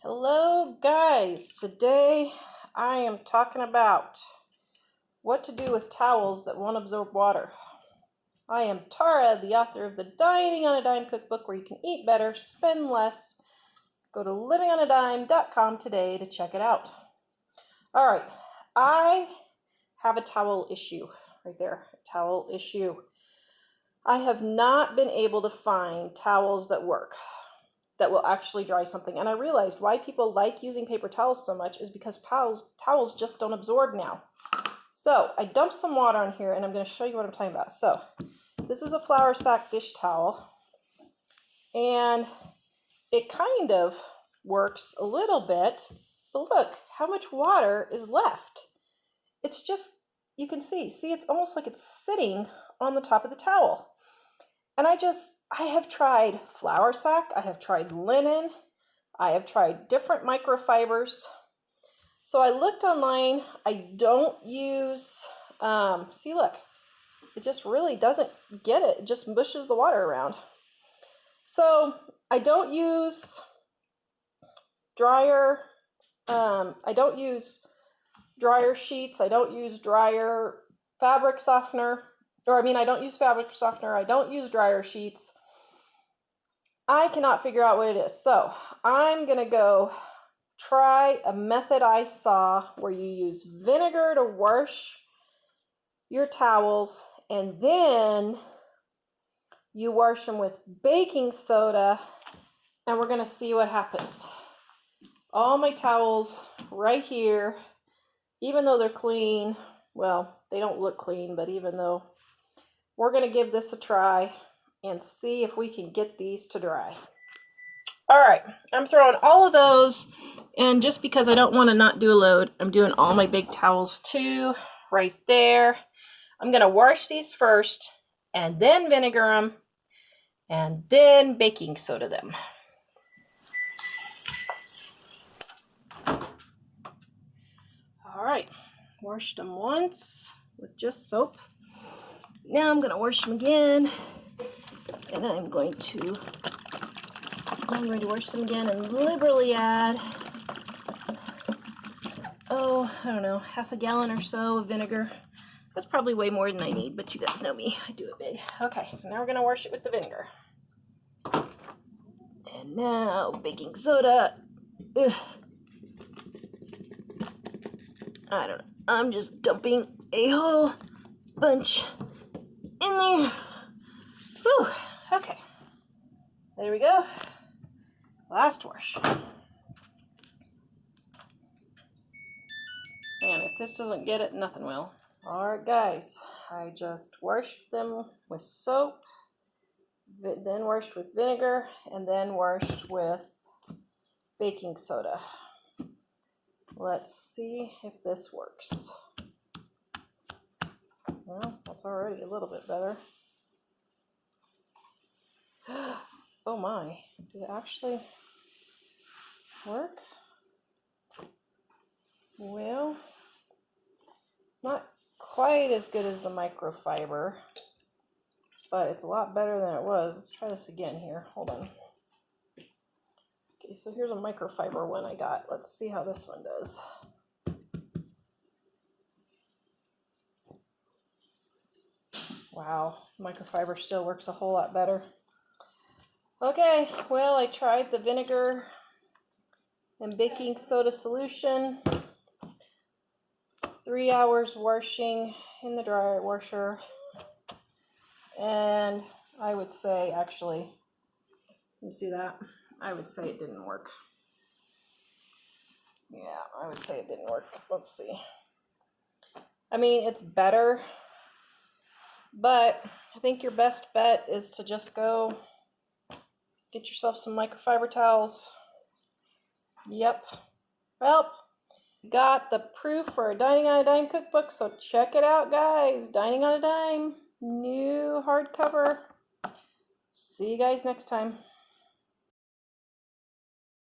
Hello guys, today I am talking about what to do with towels that won't absorb water. I am Tara, the author of the Dining on a Dime cookbook where you can eat better, spend less. Go to livingonadime.com today to check it out. Alright, I have a towel issue right there, a towel issue. I have not been able to find towels that work, that will actually dry something. And I realized why people like using paper towels so much is because towels just don't absorb now. So I dumped some water on here and I'm going to show you what I'm talking about. So this is a flour sack dish towel and it kind of works a little bit, but look how much water is left. It's just, you can see it's almost like it's sitting on the top of the towel. And I have tried flour sack, I have tried linen, I have tried different microfibers. So I looked online. I don't use, see look, it just really doesn't get it. It just mushes the water around. So I don't use dryer, I don't use dryer sheets, I don't use dryer fabric softener. I don't use fabric softener, I don't use dryer sheets. I cannot figure out what it is. So I'm going to go try a method I saw where you use vinegar to wash your towels and then you wash them with baking soda and we're going to see what happens. All my towels right here, even though they're clean, well, they don't look clean, but even though, we're going to give this a try and see if we can get these to dry. All right, I'm throwing all of those, and just because I don't want to not do a load, I'm doing all my big towels too, right there. I'm going to wash these first, and then vinegar them, and then baking soda them. All right, washed them once with just soap. Now I'm going to wash them again, and I'm going to wash them again and liberally add, I don't know, half a gallon or so of vinegar. That's probably way more than I need, but you guys know me, I do it big. Okay, so now we're going to wash it with the vinegar. And now baking soda. Ugh. I don't know, I'm just dumping a whole bunch in there. Whew, okay. There we go. Last wash. And if this doesn't get it, nothing will. Alright guys, I just washed them with soap, then washed with vinegar, and then washed with baking soda. Let's see if this works. Well, that's already a little bit better. Oh my, did it actually work? Well, it's not quite as good as the microfiber, but it's a lot better than it was. Let's try this again here. Hold on. Okay, so here's a microfiber one I got. Let's see how this one does. Wow, microfiber still works a whole lot better. Okay, well, I tried the vinegar and baking soda solution. 3 hours washing in the dryer washer. And I would say, actually, you see that? I would say it didn't work. Yeah, I would say it didn't work. Let's see. I mean, it's better, but I think your best bet is to just go get yourself some microfiber towels. Yep. Well, got the proof for a Dining on a Dime cookbook, so check it out, guys. Dining on a Dime, new hardcover. See you guys next time.